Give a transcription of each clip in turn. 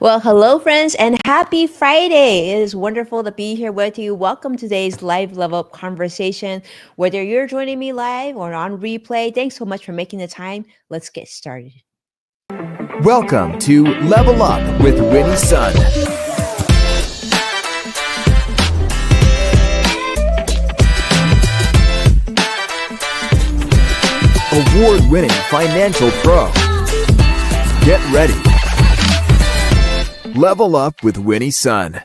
Well, hello, friends, and happy Friday. It is wonderful to be here with you. Welcome to today's live level up conversation. Whether you're joining me live or on replay, thanks so much for making the time. Let's get started. Welcome to Level Up with Winnie Sun. Award-winning financial pro. Get ready. Level Up with Winnie Sun.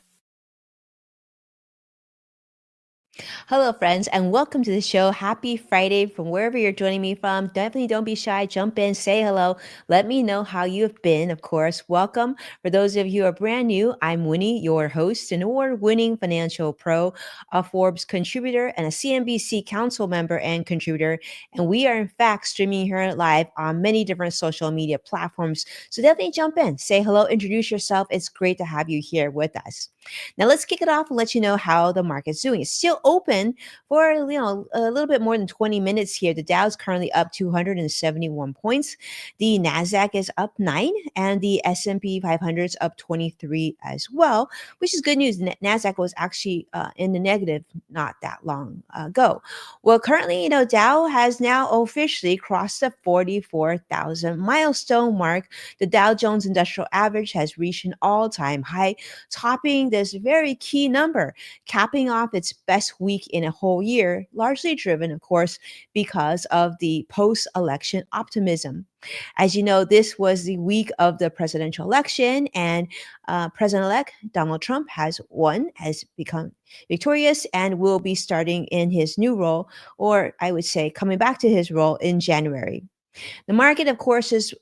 Hello, friends, and welcome to the show. Happy Friday from wherever you're joining me from. Definitely don't be shy. Jump in, say hello. Let me know how you have been, of course. Welcome. For those of you who are brand new, I'm Winnie, your host, an award-winning financial pro, a Forbes contributor, and a CNBC council member and contributor. And we are, in fact, streaming here live on many different social media platforms. So definitely jump in, say hello, introduce yourself. It's great to have you here with us. Now let's kick it off and let you know how the market's doing. It's still open for a little bit more than 20 minutes here. The Dow's currently up 271 points. The Nasdaq is up 9 and the S&P 500 is up 23 as well, which is good news. Nasdaq was actually in the negative not that long ago. Well, currently, Dow has now officially crossed the 44,000 milestone mark. The Dow Jones Industrial Average has reached an all-time high, topping this very key number, capping off its best week in a whole year, largely driven, of course, because of the post-election optimism. As you know, this was the week of the presidential election, and President-elect Donald Trump has become victorious, and will be starting in his new role, or I would say coming back to his role in January. The market, of course, is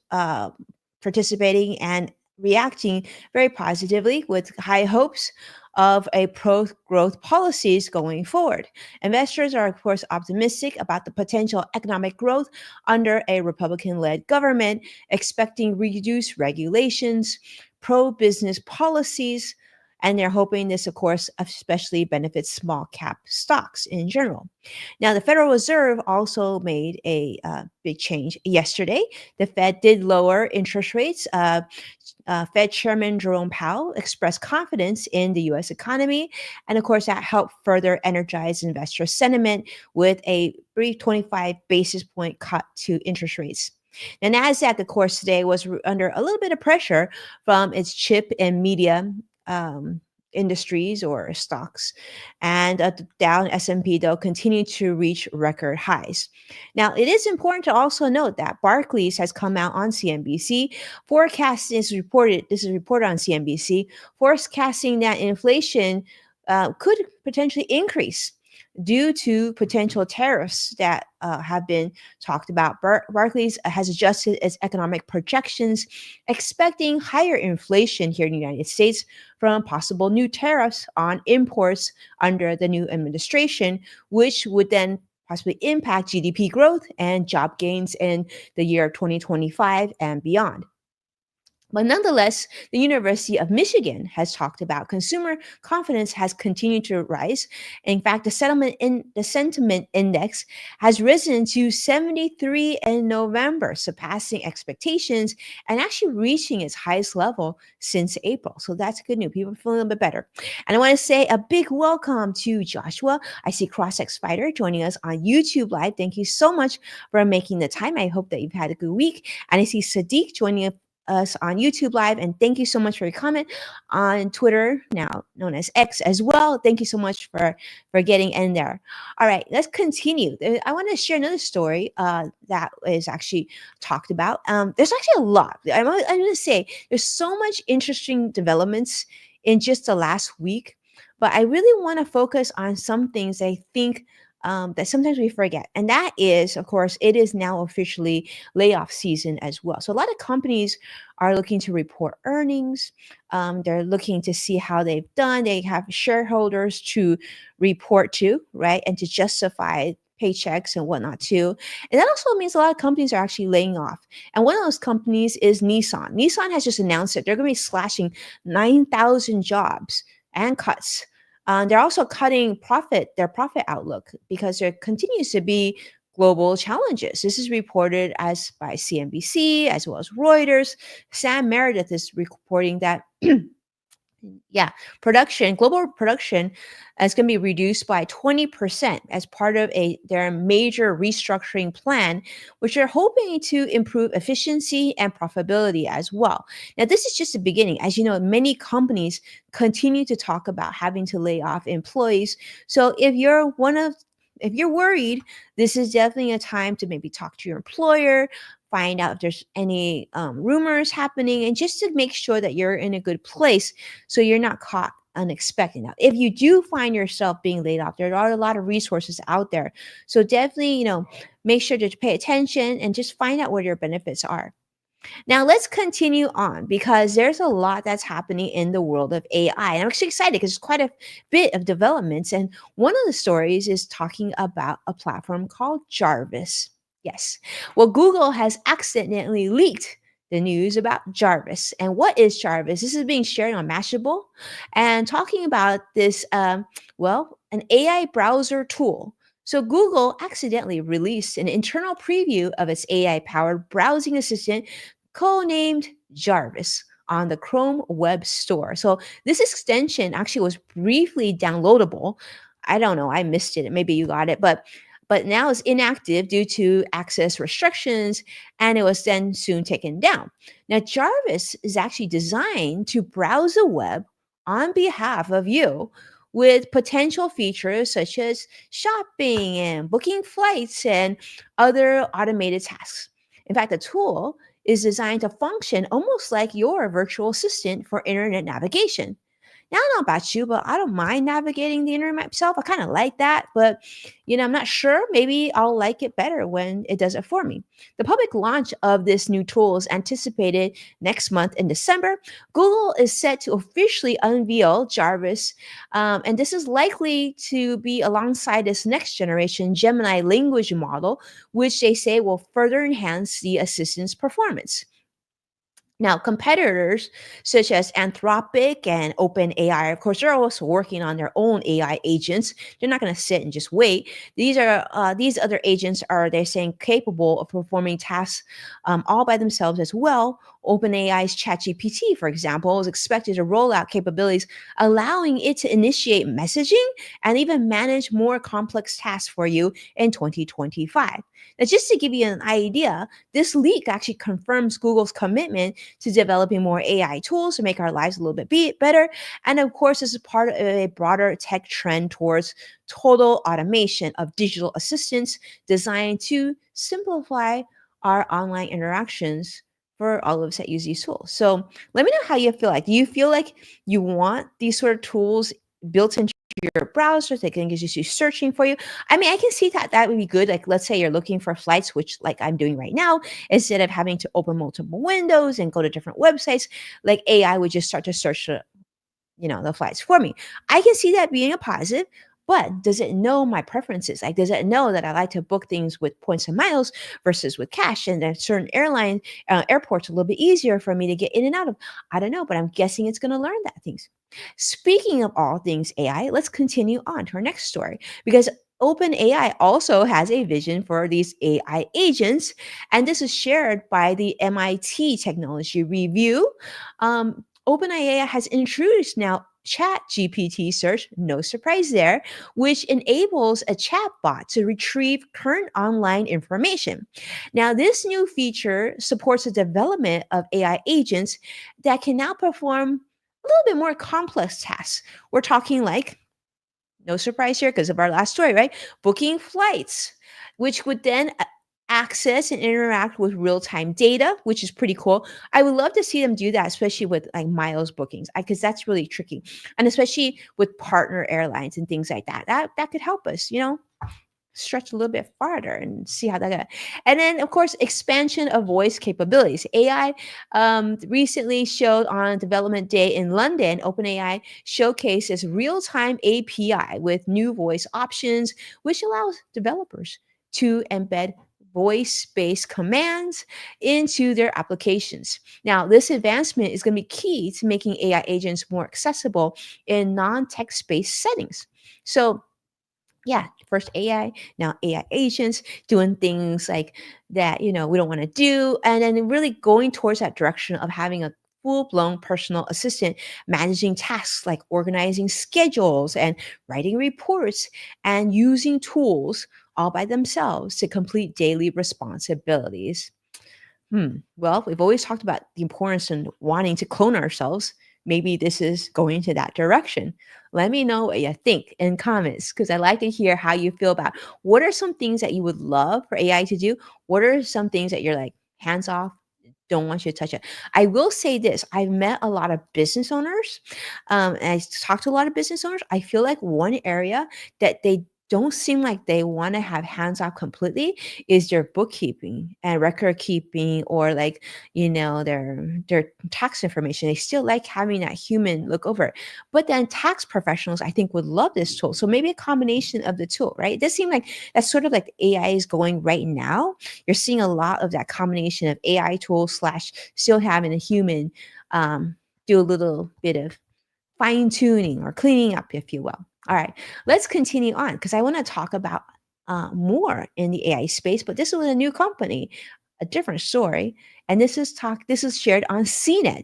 participating and reacting very positively with high hopes of a pro-growth policies going forward. Investors are, of course, optimistic about the potential economic growth under a Republican-led government, expecting reduced regulations, pro-business policies, and they're hoping this, of course, especially benefits small cap stocks in general. Now, the Federal Reserve also made a big change yesterday. The Fed did lower interest rates. Fed Chairman Jerome Powell expressed confidence in the U.S. economy. And of course, that helped further energize investor sentiment with a brief 25 basis point cut to interest rates. Now, NASDAQ, of course, today was under a little bit of pressure from its chip and media industries or stocks, and the Dow and S&P though continue to reach record highs. Now, it is important to also note that Barclays has come out on CNBC forecasting. This is reported on CNBC, forecasting that inflation could potentially increase due to potential tariffs that have been talked about. Barclays has adjusted its economic projections, expecting higher inflation here in the United States from possible new tariffs on imports under the new administration, which would then possibly impact GDP growth and job gains in the year 2025 and beyond. But nonetheless, the University of Michigan has talked about consumer confidence has continued to rise. In fact, the sentiment index has risen to 73 in November, surpassing expectations and actually reaching its highest level since April. So that's good news. People are feeling a little bit better. And I want to say a big welcome to Joshua. I see CrossX Fighter joining us on YouTube Live. Thank you so much for making the time. I hope that you've had a good week. And I see Sadiq joining us on YouTube Live. And thank you so much for your comment on Twitter, now known as X as well. Thank you so much for getting in there. All right, let's continue. I want to share another story that is actually talked about. There's actually a lot. I'm going to say there's so much interesting developments in just the last week, but I really want to focus on some things I think that sometimes we forget. And that is, of course, it is now officially layoff season as well. So a lot of companies are looking to report earnings. They're looking to see how they've done. They have shareholders to report to, right? And to justify paychecks and whatnot too. And that also means a lot of companies are actually laying off. And one of those companies is Nissan. Nissan has just announced that they're going to be slashing 9,000 jobs and cuts. They're also cutting their profit outlook, because there continues to be global challenges. This is reported as by CNBC as well as Reuters. Sam Meredith is reporting that yeah, global production is going to be reduced by 20% as part of their major restructuring plan, which are hoping to improve efficiency and profitability as well. Now, this is just the beginning. As you know, many companies continue to talk about having to lay off employees. So if you're worried, this is definitely a time to maybe talk to your employer, find out if there's any rumors happening, and just to make sure that you're in a good place so you're not caught unexpected. Now, if you do find yourself being laid off, there are a lot of resources out there. So definitely, make sure to pay attention and just find out what your benefits are. Now, let's continue on because there's a lot that's happening in the world of AI. And I'm actually excited because there's quite a bit of developments. And one of the stories is talking about a platform called Jarvis. Yes. Well, Google has accidentally leaked the news about Jarvis. And what is Jarvis? This is being shared on Mashable and talking about this, an AI browser tool. So, Google accidentally released an internal preview of its AI powered browsing assistant codenamed Jarvis on the Chrome Web Store. So this extension actually was briefly downloadable. I don't know, I missed it. Maybe you got it, but now it's inactive due to access restrictions and it was then soon taken down. Now Jarvis is actually designed to browse the web on behalf of you with potential features such as shopping and booking flights and other automated tasks. In fact, the tool is designed to function almost like your virtual assistant for internet navigation. Now, I don't know about you, but I don't mind navigating the internet myself. I kind of like that, but I'm not sure. Maybe I'll like it better when it does it for me. The public launch of this new tool is anticipated next month in December. Google is set to officially unveil Jarvis, and this is likely to be alongside this next generation Gemini language model, which they say will further enhance the assistant's performance. Now, competitors such as Anthropic and OpenAI, of course, they're also working on their own AI agents. They're not going to sit and just wait. These other agents are, they're saying, capable of performing tasks all by themselves as well. OpenAI's ChatGPT, for example, is expected to roll out capabilities allowing it to initiate messaging and even manage more complex tasks for you in 2025. Now, just to give you an idea, this leak actually confirms Google's commitment to developing more AI tools to make our lives a little bit better. And of course, this is part of a broader tech trend towards total automation of digital assistants designed to simplify our online interactions for all of us that use these tools. So let me know how you feel like. Do you feel like you want these sort of tools built into your browser that can just you searching for you? I mean, I can see that would be good. Like, let's say you're looking for flights, which like I'm doing right now, instead of having to open multiple windows and go to different websites, like AI would just start to search the flights for me. I can see that being a positive, but does it know my preferences? Like, does it know that I like to book things with points and miles versus with cash? And then certain airports a little bit easier for me to get in and out of. I don't know, but I'm guessing it's going to learn that things. Speaking of all things AI, let's continue on to our next story because OpenAI also has a vision for these AI agents, and this is shared by the MIT Technology Review. OpenAI has introduced now Chat GPT search, no surprise there, which enables a chatbot to retrieve current online information. Now, this new feature supports the development of AI agents that can now perform a little bit more complex tasks. We're talking like, no surprise here because of our last story, right? Booking flights, which would then access and interact with real-time data, which is pretty cool. I would love to see them do that, especially with like miles bookings, because that's really tricky, and especially with partner airlines and things like that. That could help us, stretch a little bit farther and see how that goes. And then, of course, expansion of voice capabilities. AI recently showed on Development Day in London, OpenAI showcases real-time API with new voice options, which allows developers to embed voice-based commands into their applications. Now, this advancement is going to be key to making AI agents more accessible in non-text-based settings. So Yeah, first AI, now AI agents doing things like that, we don't want to do. And then really going towards that direction of having a full blown personal assistant managing tasks like organizing schedules and writing reports and using tools all by themselves to complete daily responsibilities. Well, we've always talked about the importance in wanting to clone ourselves. Maybe this is going to that direction. Let me know what you think in comments because I'd like to hear how you feel about what are some things that you would love for AI to do? What are some things that you're like hands off? Don't want you to touch it. I will say this: I've met a lot of business owners, and I talked to a lot of business owners. I feel like one area that they don't seem like they want to have hands off completely is their bookkeeping and record keeping or like their tax information. They still like having that human look over it. But then tax professionals I think would love this tool, so maybe a combination of the tool, right? It does seem like that's sort of like AI is going right now. You're seeing a lot of that combination of AI tool slash still having a human do a little bit of fine tuning or cleaning up, if you will. All right, let's continue on because I want to talk about more in the AI space, but this is with a new company, a different story. And this is shared on CNET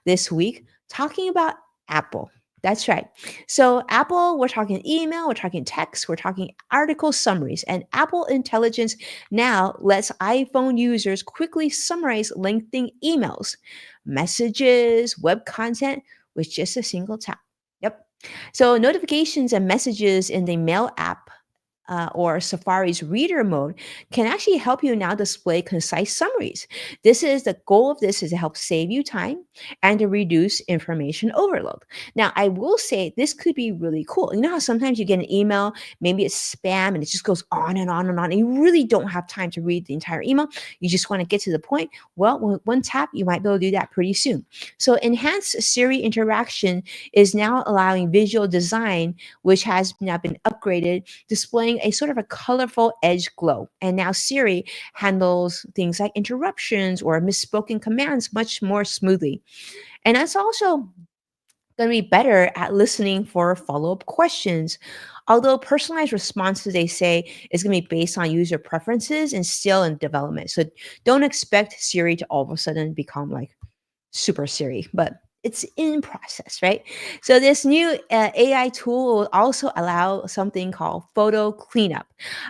this week, talking about Apple. That's right. So, Apple, we're talking email, we're talking text, we're talking article summaries, and Apple Intelligence now lets iPhone users quickly summarize lengthy emails, messages, web content with just a single tap. Yep. So, notifications and messages in the Mail app or Safari's reader mode can actually help you now display concise summaries. This is the goal of this is to help save you time and to reduce information overload. Now, I will say this could be really cool. You know how sometimes you get an email, maybe it's spam and it just goes on and on and on. And you really don't have time to read the entire email. You just want to get to the point. Well, with one tap, you might be able to do that pretty soon. So, enhanced Siri interaction is now allowing visual design, which has now been upgraded, displaying a sort of a colorful edge glow. And now Siri handles things like interruptions or misspoken commands much more smoothly. And that's also going to be better at listening for follow-up questions. Although personalized responses, they say, is going to be based on user preferences and still in development. So don't expect Siri to all of a sudden become like super Siri, but it's in process, right? So this new AI tool will also allow something called photo cleanup.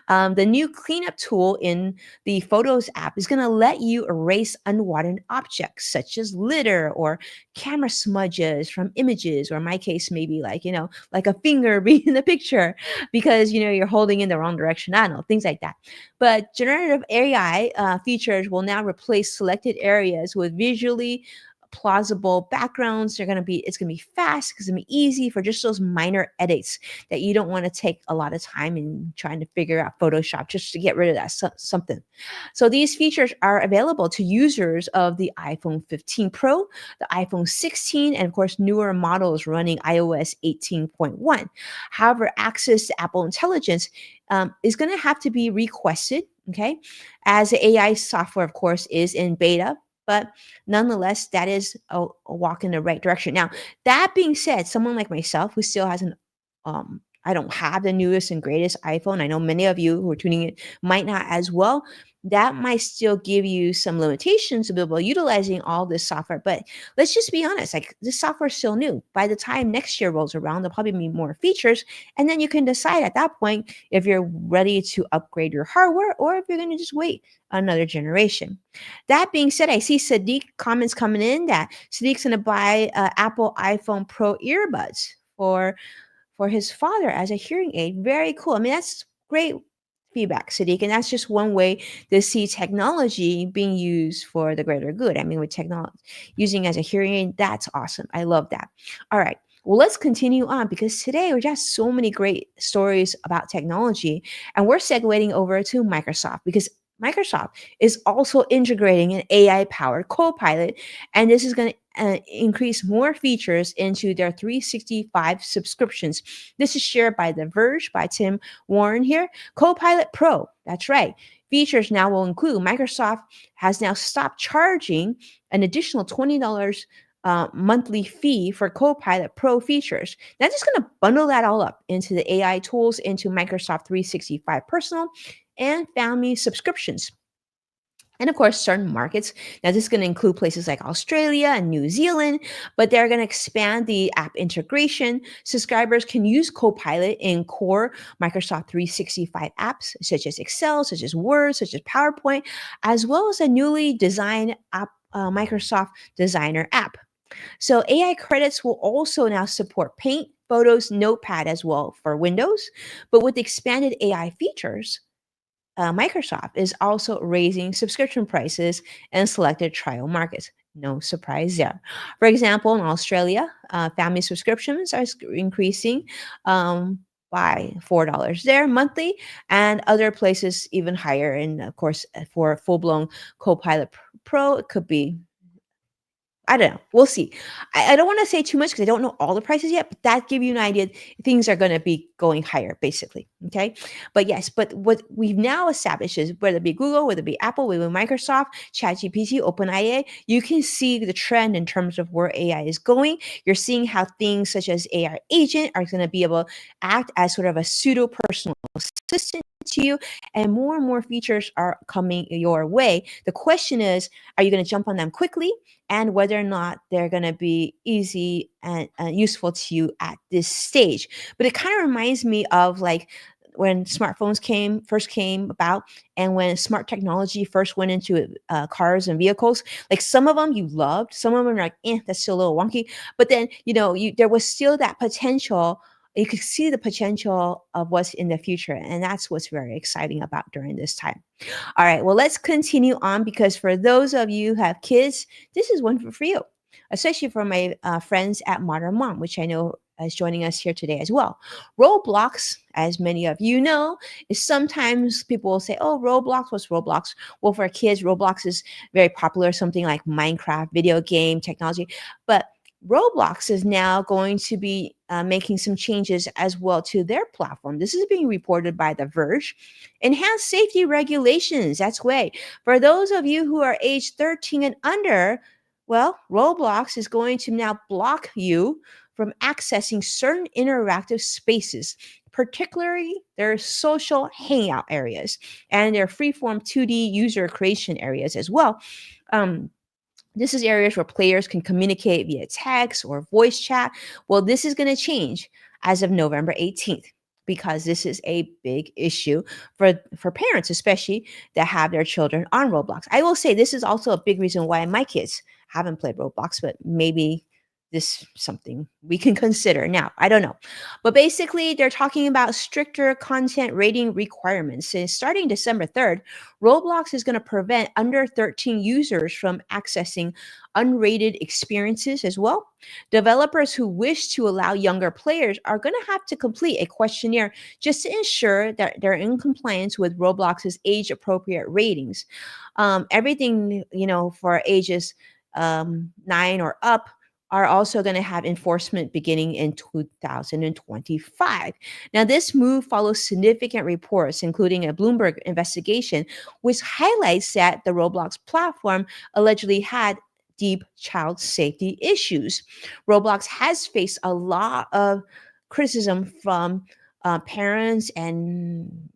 The new cleanup tool in the Photos app is going to let you erase unwanted objects such as litter or camera smudges from images, or in my case, maybe like like a finger being in the picture because you're holding in the wrong direction. I don't know, things like that. But generative AI features will now replace selected areas with visually plausible backgrounds. It's gonna be fast because it's gonna be easy for just those minor edits that you don't want to take a lot of time in trying to figure out Photoshop just to get rid of that something. So these features are available to users of the iPhone 15 Pro, the iPhone 16, and of course newer models running iOS 18.1. However, access to Apple Intelligence is going to have to be requested. Okay, as the AI software, of course, is in beta, but nonetheless, that is a walk in the right direction. Now, that being said, someone like myself who still hasn't, I don't have the newest and greatest iPhone. I know many of you who are tuning in might not as well. That might still give you some limitations to be able to utilizing all this software. But let's just be honest, like this software is still new. By the time next year rolls around, there'll probably be more features. And then you can decide at that point if you're ready to upgrade your hardware or if you're going to just wait another generation. That being said, I see Sadiq comments coming in that Sadiq's going to buy Apple iPhone Pro earbuds for his father as a hearing aid. Very cool. I mean, that's great feedback, Sadiq. And that's just one way to see technology being used for the greater good. I mean, with technology using as a hearing aid, that's awesome. I love that. All right. Well, let's continue on because today we got so many great stories about technology, and we're segueing over to Microsoft because Microsoft is also integrating an AI powered Copilot, and this is going to increase more features into their 365 subscriptions. This is shared by The Verge by Tim Warren here. Copilot Pro, that's right. Features now will include Microsoft has now stopped charging an additional $20 monthly fee for Copilot Pro features. Now, just going to bundle that all up into the AI tools into Microsoft 365 Personal and Family subscriptions. And of course, certain markets. Now, this is going to include places like Australia and New Zealand, but they're going to expand the app integration. Subscribers can use Copilot in core Microsoft 365 apps, such as Excel, such as Word, such as PowerPoint, as well as a newly designed app, Microsoft Designer app. So, AI credits will also now support Paint, Photos, Notepad as well for Windows. But with expanded AI features, Microsoft is also raising subscription prices in selected trial markets. No surprise there. For example, in Australia, family subscriptions are increasing by $4 there monthly, and other places even higher. And of course, for full blown Copilot Pro, it could be, I don't know. We'll see. I don't want to say too much because I don't know all the prices yet, but that give you an idea. Things are going to be going higher, basically. Okay. But yes, but what we've now established is whether it be Google, whether it be Apple, whether it be Microsoft, ChatGPT, OpenAI, you can see the trend in terms of where AI is going. You're seeing how things such as AI agent are going to be able to act as sort of a pseudo personal assistant to you, and more features are coming your way. The question is, are you going to jump on them quickly, and whether or not they're going to be easy and useful to you at this stage? But it kind of reminds me of like when smartphones came first came about, and when smart technology first went into cars and vehicles. Like some of them you loved, some of them are like, that's still a little wonky. But then there was still that potential. You could see the potential of what's in the future, and that's what's very exciting about during this time. All right, well, let's continue on, because for those of you who have kids, this is one for you, especially for my friends at Modern Mom, which I know is joining us here today as well. Roblox, as many of you know, is sometimes people will say, oh, Roblox, what's Roblox? Well, for kids, Roblox is very popular, something like Minecraft, video game technology. But Roblox is now going to be making some changes as well to their platform. This is being reported by The Verge. Enhanced safety regulations. That's way. For those of you who are age 13 and under, well, Roblox is going to now block you from accessing certain interactive spaces, particularly their social hangout areas and their freeform 2D user creation areas as well. This is areas where players can communicate via text or voice chat. Well, this is going to change as of November 18th, because this is a big issue for parents, especially that have their children on Roblox. I will say this is also a big reason why my kids haven't played Roblox, but maybe this is something we can consider now. I don't know. But basically, they're talking about stricter content rating requirements. And starting December 3rd, Roblox is going to prevent under 13 users from accessing unrated experiences as well. Developers who wish to allow younger players are going to have to complete a questionnaire just to ensure that they're in compliance with Roblox's age appropriate ratings. Everything, for ages 9 or up are also going to have enforcement beginning in 2025. Now, this move follows significant reports, including a Bloomberg investigation, which highlights that the Roblox platform allegedly had deep child safety issues. Roblox has faced a lot of criticism from parents and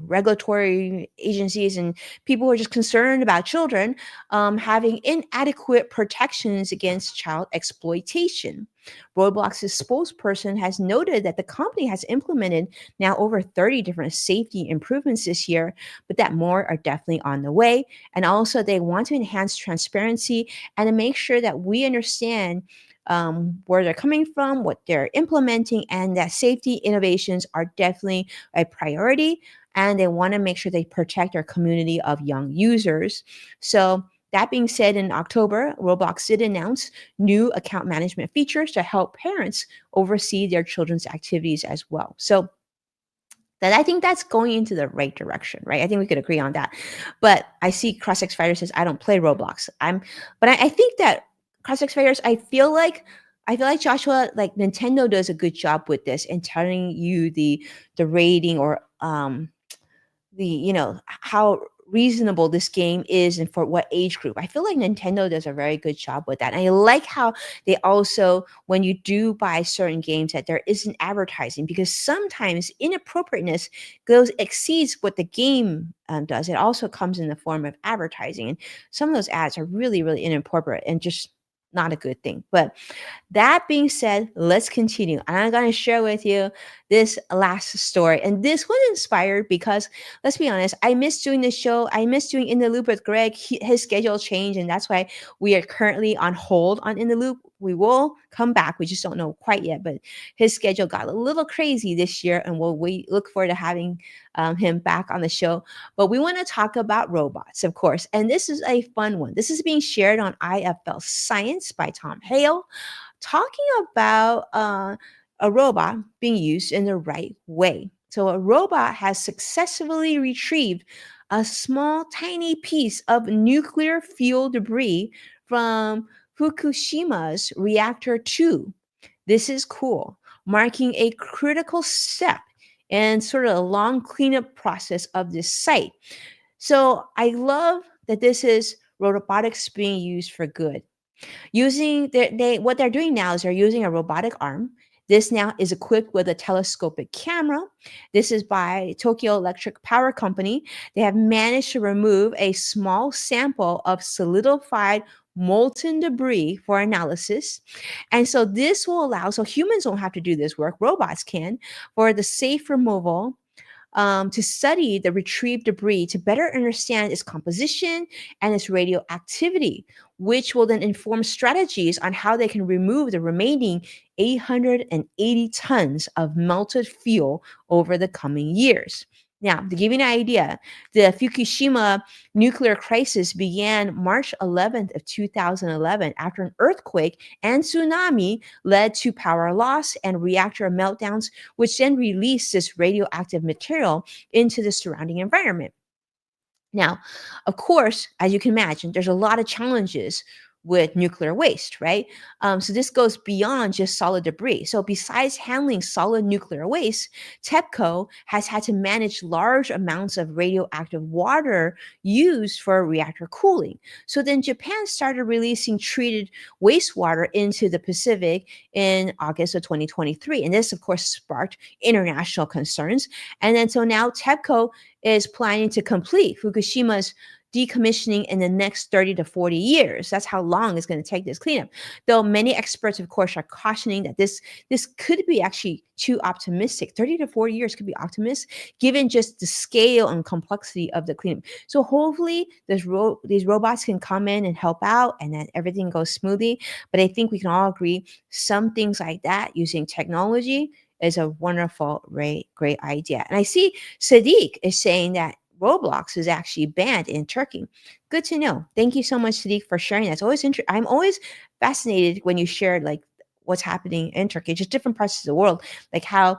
regulatory agencies and people who are just concerned about children having inadequate protections against child exploitation. Roblox's spokesperson has noted that the company has implemented now over 30 different safety improvements this year, but that more are definitely on the way. And also, they want to enhance transparency and to make sure that we understand where they're coming from, what they're implementing, and that safety innovations are definitely a priority. And they want to make sure they protect our community of young users. So, that being said, in October, Roblox did announce new account management features to help parents oversee their children's activities as well. So, that I think that's going into the right direction, right? I think we could agree on that. But I see CrossX Fighter says I don't play Roblox. But I think that CrossX Fighters, I feel like Joshua, like Nintendo does a good job with this and telling you the rating or the how reasonable this game is and for what age group. I feel like Nintendo does a very good job with that. And I like how they also, when you do buy certain games, that there isn't advertising, because sometimes inappropriateness goes exceeds what the game does. It also comes in the form of advertising. And some of those ads are really, really inappropriate and just not a good thing. But that being said, let's continue. And I'm going to share with you this last story. And this was inspired because, let's be honest, I miss doing this show. I miss doing In the Loop with Greg. His schedule changed, and that's why we are currently on hold on In the Loop. We will come back. We just don't know quite yet. But his schedule got a little crazy this year, and we look forward to having him back on the show. But we want to talk about robots, of course. And this is a fun one. This is being shared on IFL Science by Tom Hale, talking about a robot being used in the right way. So, a robot has successfully retrieved a small, tiny piece of nuclear fuel debris from Fukushima's reactor 2. This is cool, marking a critical step and sort of a long cleanup process of this site. So, I love that this is robotics being used for good. Using what they're doing now is they're using a robotic arm. This now is equipped with a telescopic camera. This is by Tokyo Electric Power Company. They have managed to remove a small sample of solidified molten debris for analysis. And so this will allow, so humans don't have to do this work, robots can, for the safe removal, to study the retrieved debris to better understand its composition and its radioactivity, which will then inform strategies on how they can remove the remaining 880 tons of melted fuel over the coming years. Now, to give you an idea, the Fukushima nuclear crisis began March 11th of 2011 after an earthquake and tsunami led to power loss and reactor meltdowns, which then released this radioactive material into the surrounding environment. Now, of course, as you can imagine, there's a lot of challenges with nuclear waste, right? So this goes beyond just solid debris. So besides handling solid nuclear waste, TEPCO has had to manage large amounts of radioactive water used for reactor cooling. So then Japan started releasing treated wastewater into the Pacific in August of 2023. And this, of course, sparked international concerns. And then so now TEPCO is planning to complete Fukushima's decommissioning in the next 30 to 40 years. That's how long it's going to take this cleanup. Though many experts, of course, are cautioning that this could be actually too optimistic. 30 to 40 years could be optimistic, given just the scale and complexity of the cleanup. So hopefully these robots can come in and help out and then everything goes smoothly. But I think we can all agree some things like that using technology is a wonderful, great idea. And I see Sadiq is saying that Roblox is actually banned in Turkey. Good to know. Thank you so much, Sadiq, for sharing that. It's always I'm always fascinated when you share like what's happening in Turkey, just different parts of the world, like how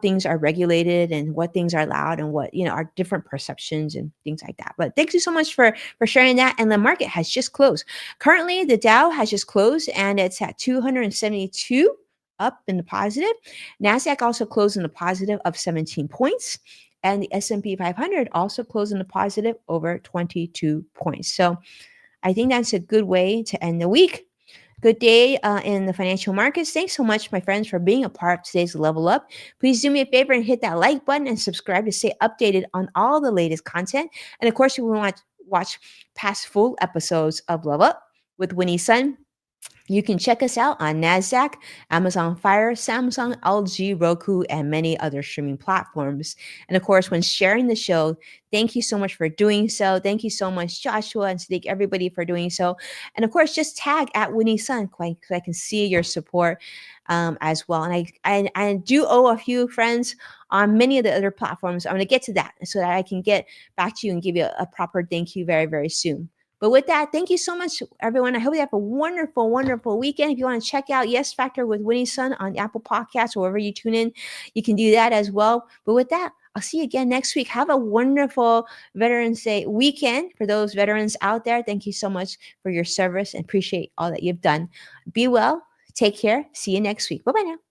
things are regulated and what things are allowed and what are different perceptions and things like that. But thank you so much for sharing that. And the market has just closed. Currently, the Dow has just closed and it's at 272 up in the positive. Nasdaq also closed in the positive of 17 points. And the S&P 500 also closed in the positive over 22 points. So I think that's a good way to end the week. Good day in the financial markets. Thanks so much, my friends, for being a part of today's Level Up. Please do me a favor and hit that like button and subscribe to stay updated on all the latest content. And of course, if you want to watch past full episodes of Level Up with Winnie Sun, you can check us out on NASDAQ, Amazon Fire, Samsung, LG, Roku, and many other streaming platforms. And of course, when sharing the show, thank you so much for doing so. Thank you so much, Joshua and Sadiq, everybody for doing so. And of course, just tag at Winnie Sun so I can see your support as well. And I do owe a few friends on many of the other platforms. I'm going to get to that so that I can get back to you and give you a proper thank you very, very soon. But with that, thank you so much, everyone. I hope you have a wonderful, wonderful weekend. If you want to check out Yes Factor with Winnie Sun on Apple Podcasts or wherever you tune in, you can do that as well. But with that, I'll see you again next week. Have a wonderful Veterans Day weekend. For those veterans out there, thank you so much for your service and appreciate all that you've done. Be well. Take care. See you next week. Bye-bye now.